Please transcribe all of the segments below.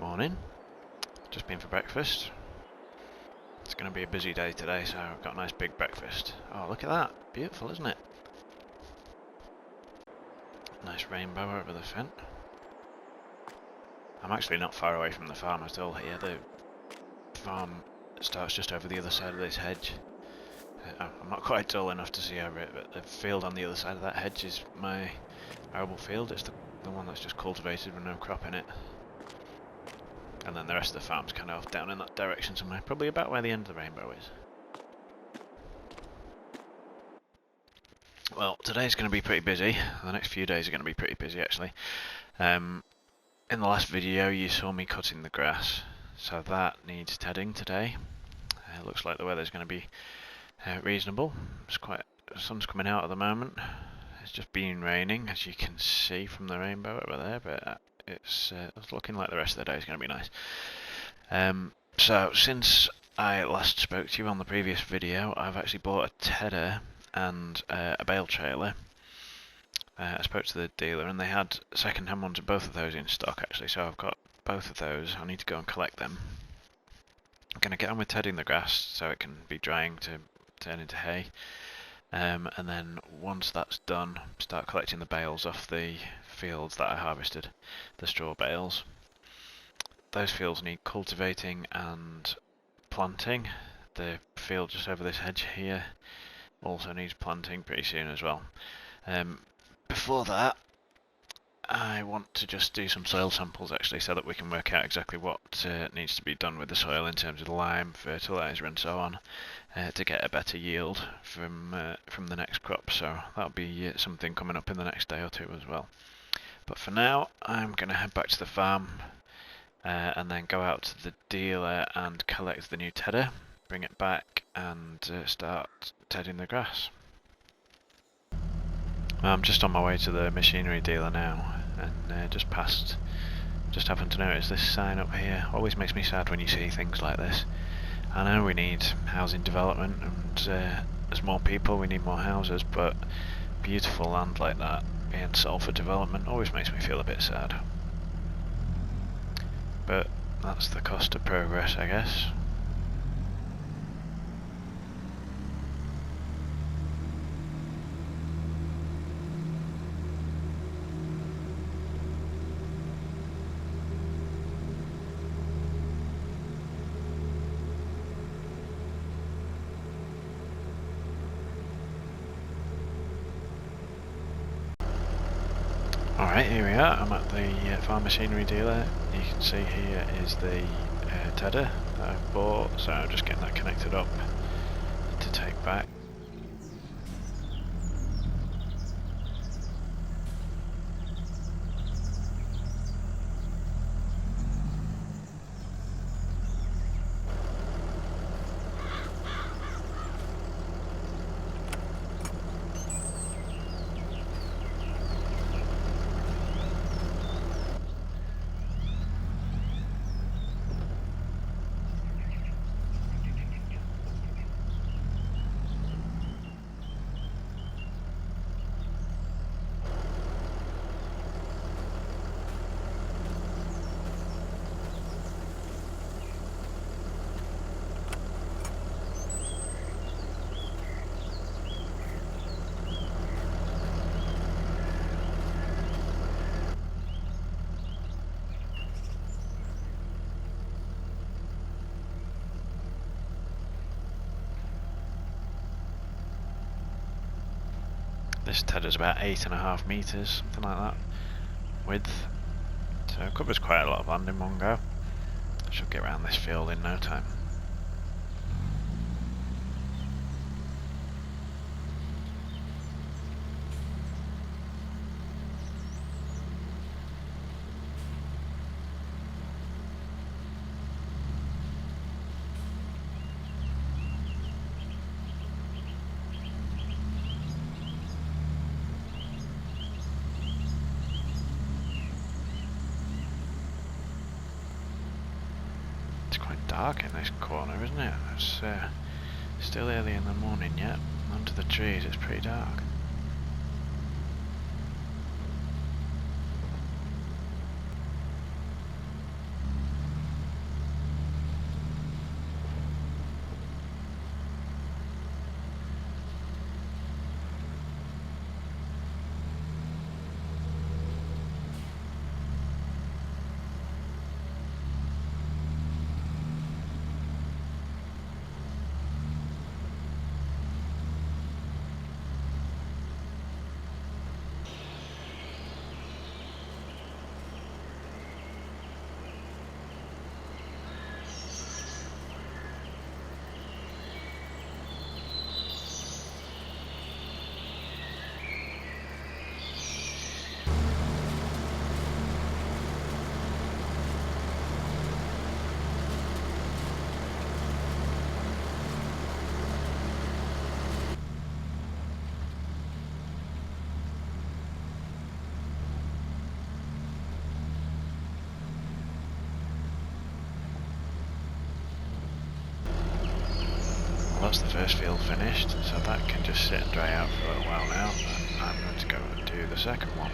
Morning. Just been for breakfast. It's going to be a busy day today, so I've got a nice big breakfast. Oh, look at that. Beautiful, isn't it? Nice rainbow over the Fendt. I'm actually not far away from the farm at all here. The farm starts just over the other side of this hedge. I'm not quite tall enough to see over it, but the field on the other side of that hedge is my arable field. It's the one that's just cultivated with no crop in it. And then the rest of the farm's kind of down in that direction somewhere, probably about where the end of the rainbow is. Well, today's going to be pretty busy. The next few days are going to be pretty busy, actually. In the last video, you saw me cutting the grass, so that needs tedding today. It looks like the weather's going to be reasonable. The sun's coming out at the moment. It's just been raining, as you can see from the rainbow over there, but it's looking like the rest of the day is going to be nice. So since I last spoke to you on the previous video, I've actually bought a tedder and a bale trailer. I spoke to the dealer and they had second-hand ones of both of those in stock actually, so I've got both of those. I need to go and collect them. I'm going to get on with tedding the grass so it can be drying to turn into hay. And then once that's done, start collecting the bales off the fields that I harvested, the straw bales. Those fields need cultivating and planting. The field just over this hedge here also needs planting pretty soon as well. Before that, I want to just do some soil samples actually, so that we can work out exactly what needs to be done with the soil in terms of lime, fertiliser and so on, to get a better yield from the next crop. So that'll be something coming up in the next day or two as well. But for now, I'm going to head back to the farm and then go out to the dealer and collect the new tedder, bring it back and start tedding the grass. I'm just on my way to the machinery dealer now, and just happened to notice this sign up here. Always makes me sad when you see things like this. I know we need housing development, and as more people we need more houses, but beautiful land like that being sold for development always makes me feel a bit sad. But that's the cost of progress, I guess. Alright, here we are. I'm at the farm machinery dealer. You can see here is the tedder that I've bought, so I'm just getting that connected up to take back. This tedder's about 8.5 metres, something like that, width, so it covers quite a lot of land in one go. I should get around this field in no time. Dark in this corner, isn't it? It's still early in the morning yet. Under the trees it's pretty dark. that's the first field finished, so that can just sit and dry out for a little while now. I'm going to go and do the second one.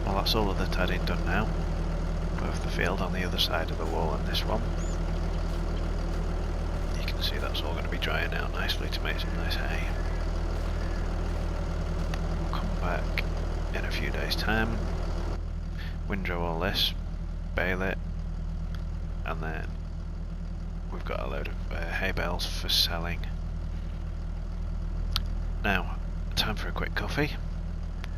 Well, that's all of the tedding done now. Both the field on the other side of the wall and this one. You can see that's all going to be drying out nicely to make some nice hay. We'll come back in a few days' time, windrow all this, bale it, and then we've got a load of hay bales for selling. Now, time for a quick coffee,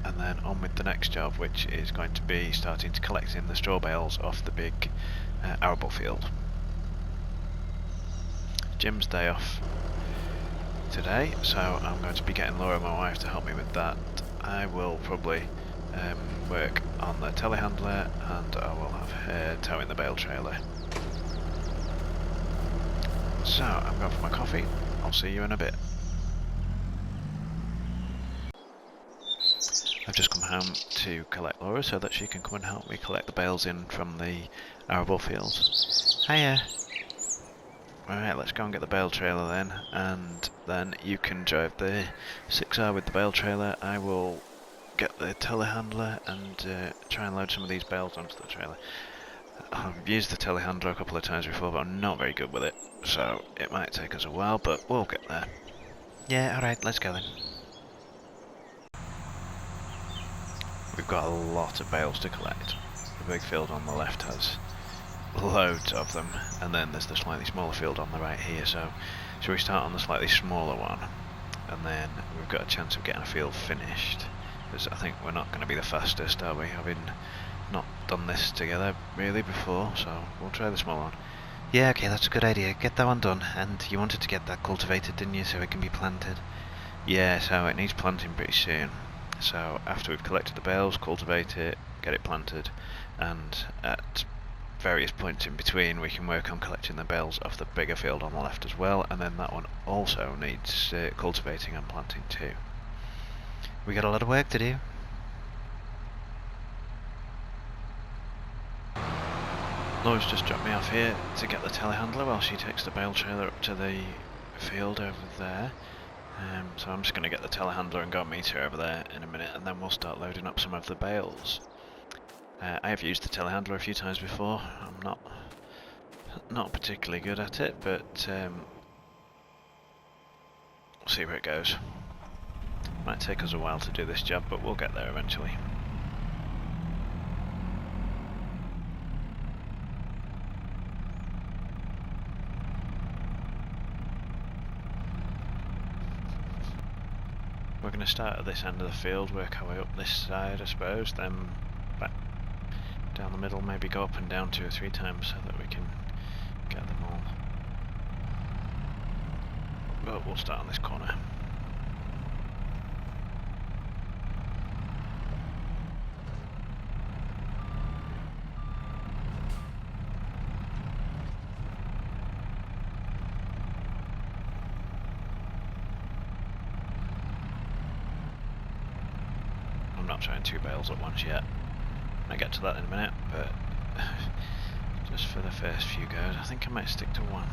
and then on with the next job, which is going to be starting to collect in the straw bales off the big arable field. Jim's day off today, so I'm going to be getting Laura, my wife, to help me with that. I will probably work on the telehandler, and I will have her towing the bale trailer. So, I'm going for my coffee. I'll see you in a bit. I've just come home to collect Laura so that she can come and help me collect the bales in from the arable fields. Hiya! Alright, let's go and get the bale trailer then, and then you can drive the 6R with the bale trailer. I will get the telehandler and try and load some of these bales onto the trailer. I've used the telehandler a couple of times before, but I'm not very good with it, so it might take us a while, but we'll get there. Yeah, alright, let's go then. We've got a lot of bales to collect. The big field on the left has loads of them, and then there's the slightly smaller field on the right here, so shall we start on the slightly smaller one, and then we've got a chance of getting a field finished, because I think we're not going to be the fastest, are we, having not done this together really before, so we'll try the small one. Yeah, okay, that's a good idea. Get that one done, and you wanted to get that cultivated, didn't you, so it can be planted? Yeah, so it needs planting pretty soon. So after we've collected the bales, cultivate it, get it planted, and at various points in between we can work on collecting the bales off the bigger field on the left as well, and then that one also needs cultivating and planting too. We got a lot of work to do. Laura's just dropped me off here to get the telehandler while she takes the bale trailer up to the field over there. So I'm just going to get the telehandler and go and meet her over there in a minute, and then we'll start loading up some of the bales. I have used the telehandler a few times before. I'm not particularly good at it, but we'll see where it goes. Might take us a while to do this job, but we'll get there eventually. We're going to start at this end of the field, work our way up this side I suppose, then back down the middle, maybe go up and down 2 or 3 times so that we can get them all. But we'll start on this corner. I'm not trying 2 bales at once yet. I'll get to that in a minute, but just for the first few goes, I think I might stick to 1.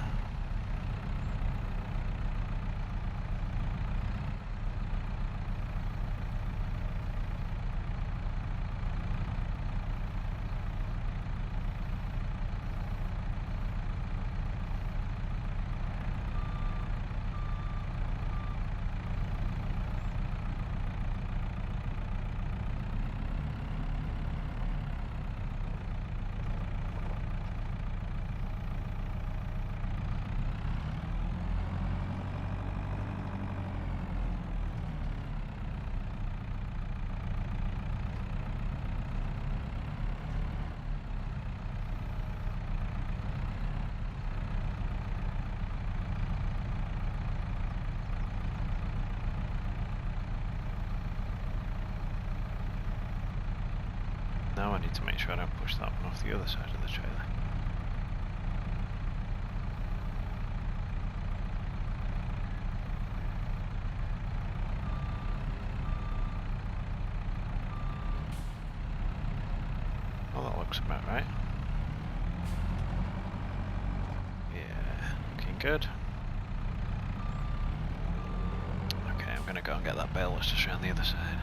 now. I need to make sure I don't push that one off the other side of the trailer. Well, that looks about right. Yeah, looking good. Okay, I'm going to go and get that bale that's just around the other side.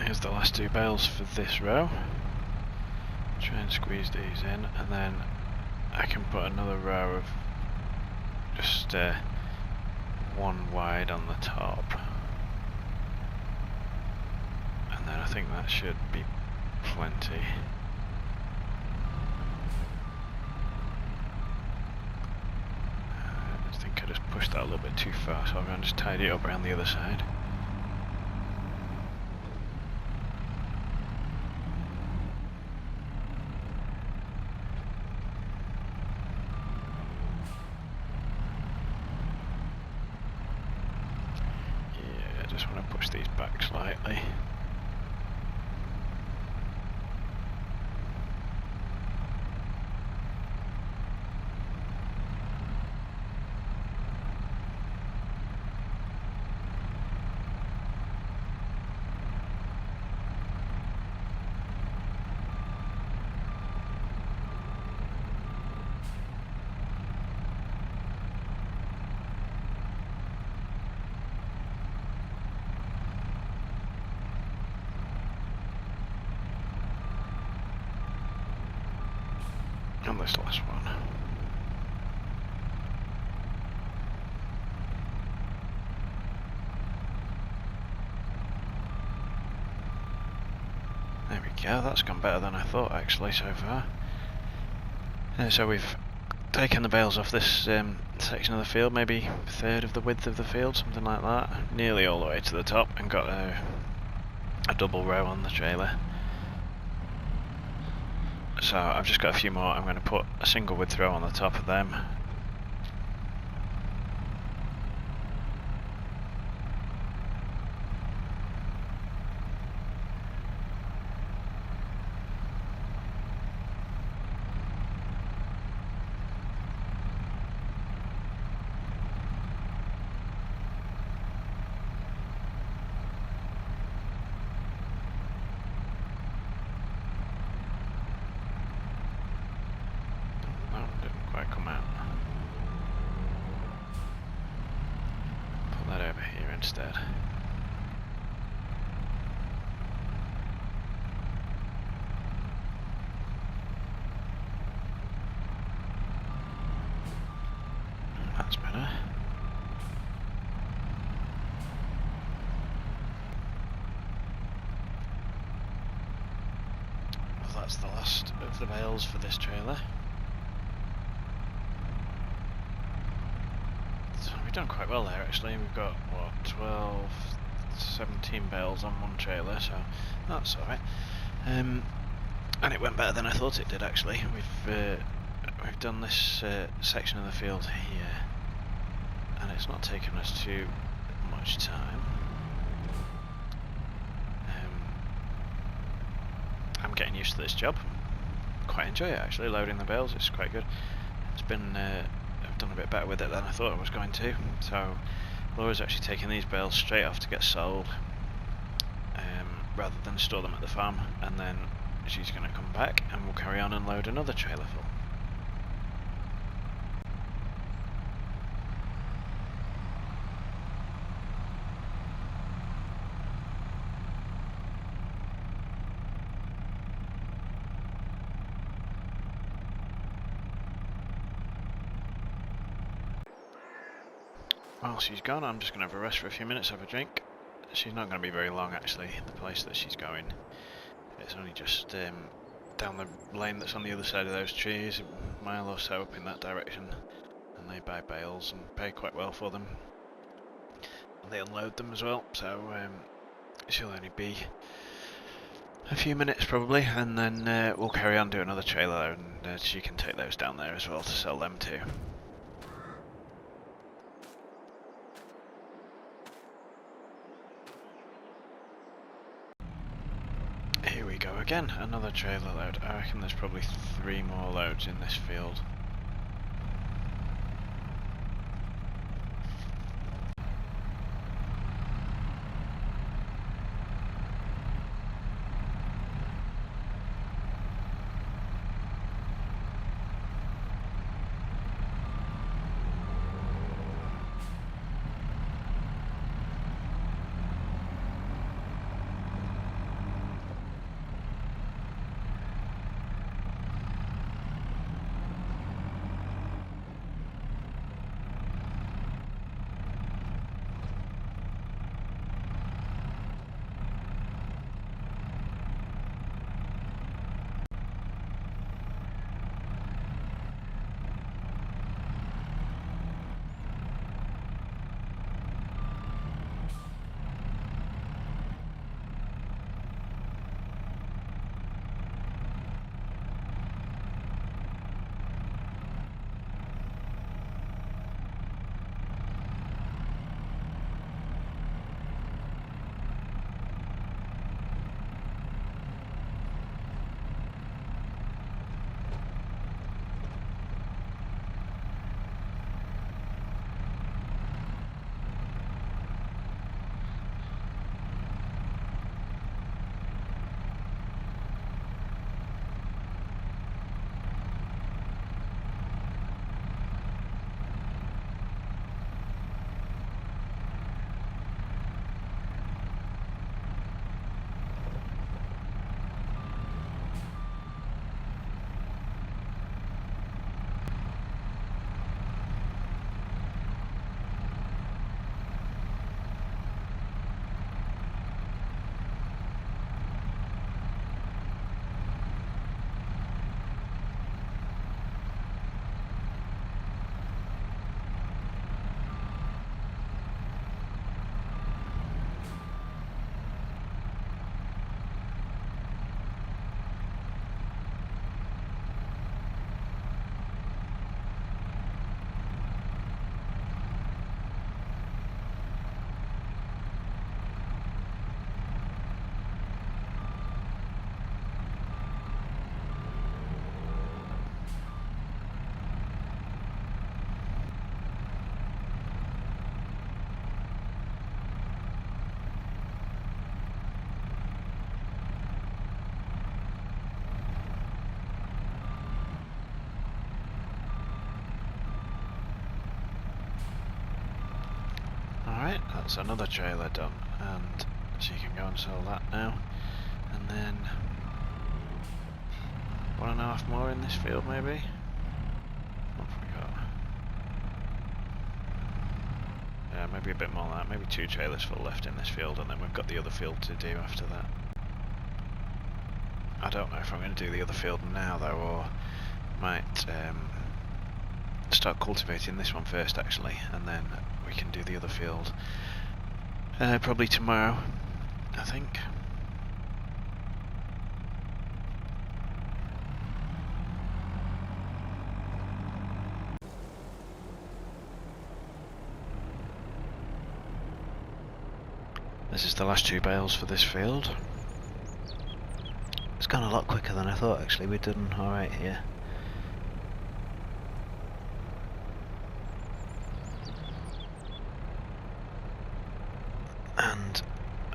Here's the last two bales for this row. Try and squeeze these in, and then I can put another row of just one wide on the top, and then I think that should be plenty. I think I just pushed that a little bit too far, so I'm going to just tidy it up around the other side. Just want to push these back slightly. And this last one. There we go, that's gone better than I thought actually so far. So we've taken the bales off this section of the field, maybe a third of the width of the field, something like that, nearly all the way to the top, and got a double row on the trailer. So I've just got a few more. I'm going to put a single width row on the top of them. Come out. that's the last of the bales for this trailer. So we've done quite well there actually. We've got, what, 12, 17 bales on one trailer, so that's alright. And it went better than I thought it did actually. We've done this section of the field here, and it's not taken us too much time. I'm getting used to this job. Quite enjoy it actually, loading the bales. It's quite good. It's been I've done a bit better with it than I thought I was going to. So Laura's actually taking these bales straight off to get sold, rather than store them at the farm, and then she's going to come back and we'll carry on and load another trailer full. While she's gone, I'm just going to have a rest for a few minutes, have a drink. She's not going to be very long actually, the place that she's going. It's only just down the lane that's on the other side of those trees, a mile or so up in that direction. And they buy bales and pay quite well for them. And they unload them as well, so she'll only be a few minutes probably, and then we'll carry on doing another trailer, and she can take those down there as well to sell them too. Here we go again, another trailer load. I reckon there's probably 3 more loads in this field. Alright, that's another trailer done, and she can go and sell that now. And then 1.5 more in this field maybe? What have we got? Yeah, maybe a bit more than that, maybe 2 trailers full left in this field, and then we've got the other field to do after that. I don't know if I'm going to do the other field now though, or might start cultivating this one first actually, and then we can do the other field probably tomorrow, I think. This is the last 2 bales for this field. It's gone a lot quicker than I thought actually. We've done alright here. And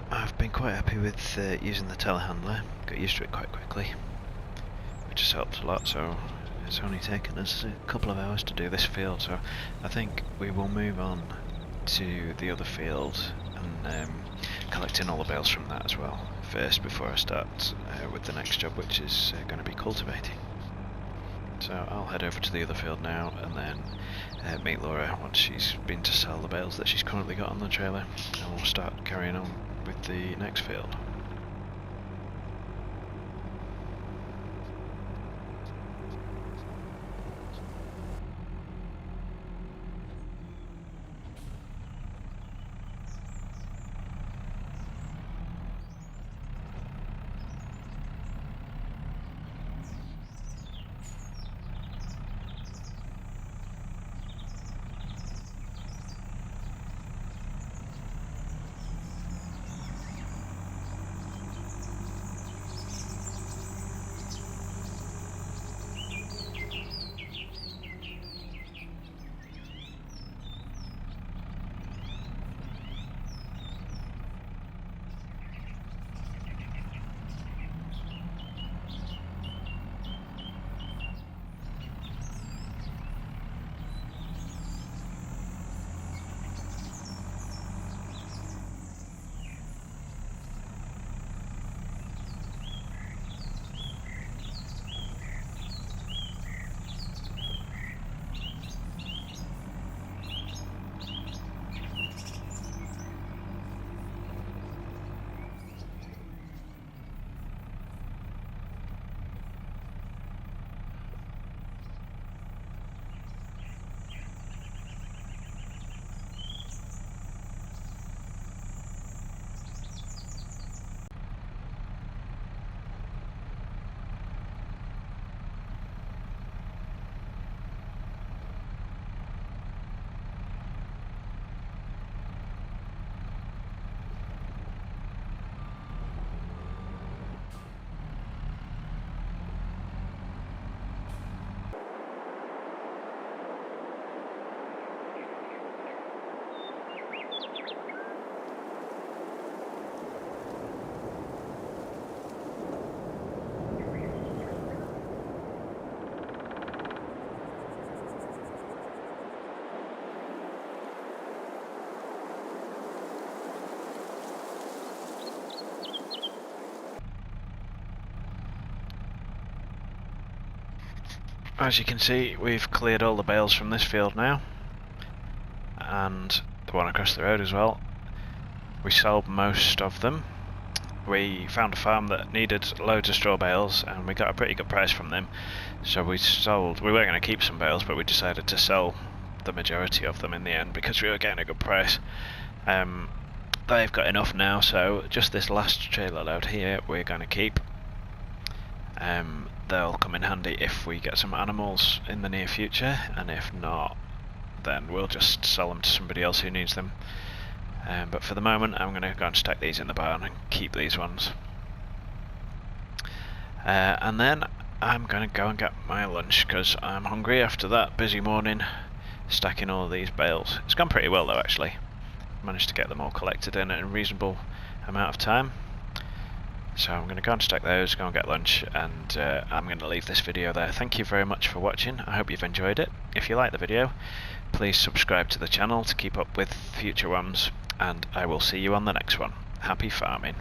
I've been quite happy with using the telehandler. Got used to it quite quickly, which has helped a lot. So it's only taken us a couple of hours to do this field, so I think we will move on to the other field and collecting all the bales from that as well first before I start with the next job, which is going to be cultivating. So I'll head over to the other field now and then meet Laura once she's been to sell the bales that she's currently got on the trailer, and we'll start carrying on with the next field. As you can see, we've cleared all the bales from this field now, and the one across the road as well. We sold most of them. We found a farm that needed loads of straw bales, and we got a pretty good price from them. So we sold. We were going to keep some bales, but we decided to sell the majority of them in the end because we were getting a good price. They've got enough now, so just this last trailer load here we're going to keep. They'll come in handy if we get some animals in the near future, and if not, then we'll just sell them to somebody else who needs them. But for the moment I'm going to go and stack these in the barn and keep these ones. And then I'm going to go and get my lunch because I'm hungry after that busy morning stacking all these bales. It's gone pretty well though actually. Managed to get them all collected in a reasonable amount of time. So I'm going to go and stack those, go and get lunch, and I'm going to leave this video there. Thank you very much for watching. I hope you've enjoyed it. If you like the video, please subscribe to the channel to keep up with future ones, and I will see you on the next one. Happy farming.